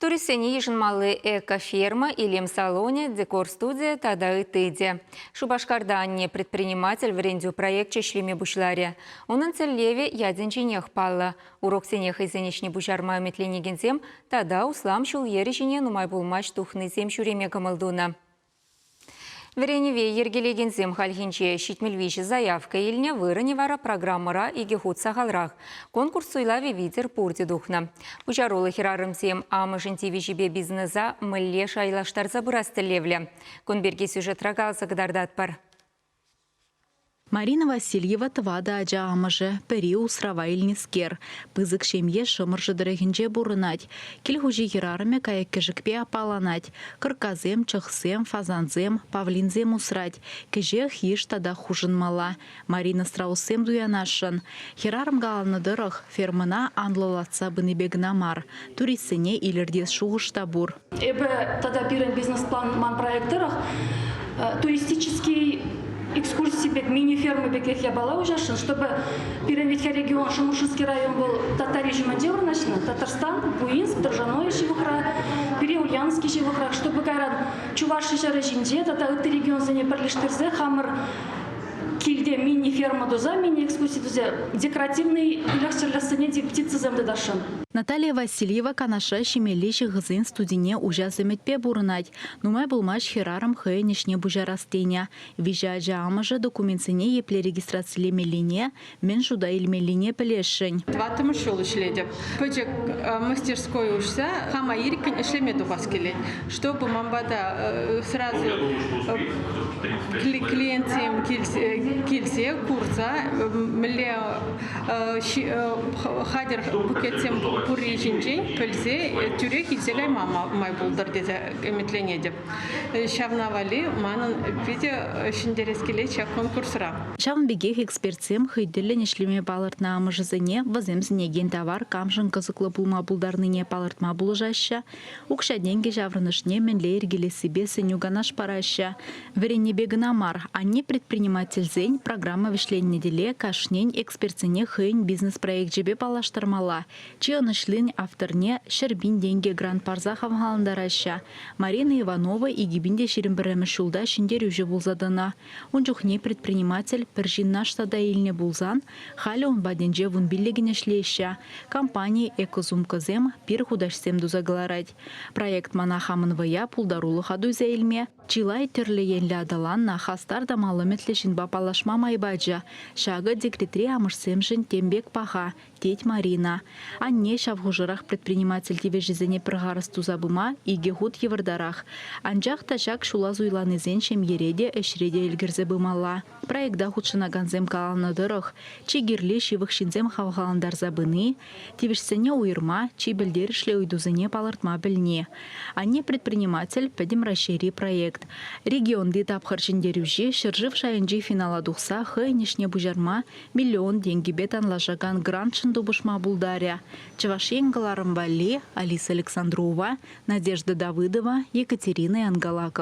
Турисене ежинмалы эко-ферма, илем-салоне, декор-студия, тада и тыде. Шубашкарда анне предприниматель в рендю проект чешлеме бушларе. Онын целлеве яденченех палла. Урок сенех изенечне бушарма метленегензем, тада услам шул ережине нумай булмаш тухны зем шуреме камалдуна. Вереневе ергелегензем хальхинче щитмельвичи заявка ильня выраневара программара и гехут сахалрах. Конкурс суйлави витер пурти духна. Бучарулы хирарымсем амышынтивичибе бизнеса мылле шайлаштар забырастылевле. Конберге сюжет рагалса гдардатпар. Марина Васильева твада аджа амыжы, пери усрава илнискер. Пызык шемье шымыржы дырыгинже бурынать. Килхужи хирарыме каяккежікпе апаланать. Кырказем, чықсем, фазанзем, павлинзем усрать. Кеже хиш тада хужынмала. Марина страусем дуянашын. Хирарым галаны дырых, фермына анлылатса быныбегна мар. Туристсене илердес шуғышта бур. Эбе тада бирен бизнес-план ман проектерах туристический экскурсии бек мини-фермы бекех я бала ужашен, чтобы перенвитья регион Шамушинский район был татарижима деврначно, Татарстан, Буинск, Дрожаное шивухра, Переульянский шивухра, чтобы гаран Чуваши шарежинде, тата регион за не перлиштерзе, хаммер кильде мини-ферма доза, мини-экскурсии доза, декоративный иляхчерлясыне птицы земды дашен. Наталья Васильева канаша шемелеші ғызын студине ужа заметпе бурынать. Нумай булмаш хирарым хыйнешне бужарастеня. Вижа амыжы документсене епле регистрациялемелине, мен жуда илмелине пілешін. Ватымы шол ішледіп. Пөчек мастерской ушса, хама иркен ішлемеду бас келет. Чтобы мамбада сразу клиентсем килсе, курса, мле хадер букетсем пурри жинчен, пөлсе, тюре килсегай мама май булдар дезе эметлене деп. Шавнавали, манын видео шиндерескеле чак конкурсра. Шавн бегех экспертсем хыйділі нешлеме балыртна амыжызыне, ваземзіне ген товар камжын кызыклы булма булдарныне балыртма булыжаща, укша деньги жаврынышне менле ергелесібе сынюганаш параща. Верене бегына мар, анне предпринимательзень программа вишленне деле кашнень экспертсене хыйн бизнес-проект жебе палаштырмала. Чыынышлын авторне шербин деньги грант парзахов халандараща. Марина Иванова и гибинде шерембірімі шулда шиндер үжі булзадына. Унчухне предприниматель піржин наштада илне булзан, халі он баденже вун биллегіне шлеща. Компания экозумказем пир худашсем дузагаларать. Проект манахамын вая пулдарулы хаду зәйлме. Чилай түрлі енлі адалан нахастар да малы метлешін бапалашма майбаджа. Шағы декретри амырсемшін тембек паха, теть Марина. Анне шавғужырах предприниматель тевежізіне прғарысту забыма и гехут евардарах. Анжақ ташак шула зуйланызен шем ереде әшреде елгірзі бымала. Проекта худшына ганзем каланы дырық. Чигерлі шивық шинзем хавғаландар забыны. Тевежсене уйырма, чи білдерішлі уйдузыне палыртма білне. Анне предприниматель пәдім расшири проект. Регион детап харчендерюжи шыржыв шайынжи финала духса хыйнешне бужарма миллион деньги бетан лажаган грантшын дубышма булдаря. Чавашенгаларым Вали, Алиса Александрова, Надежда Давыдова, Екатерина Ангалакова.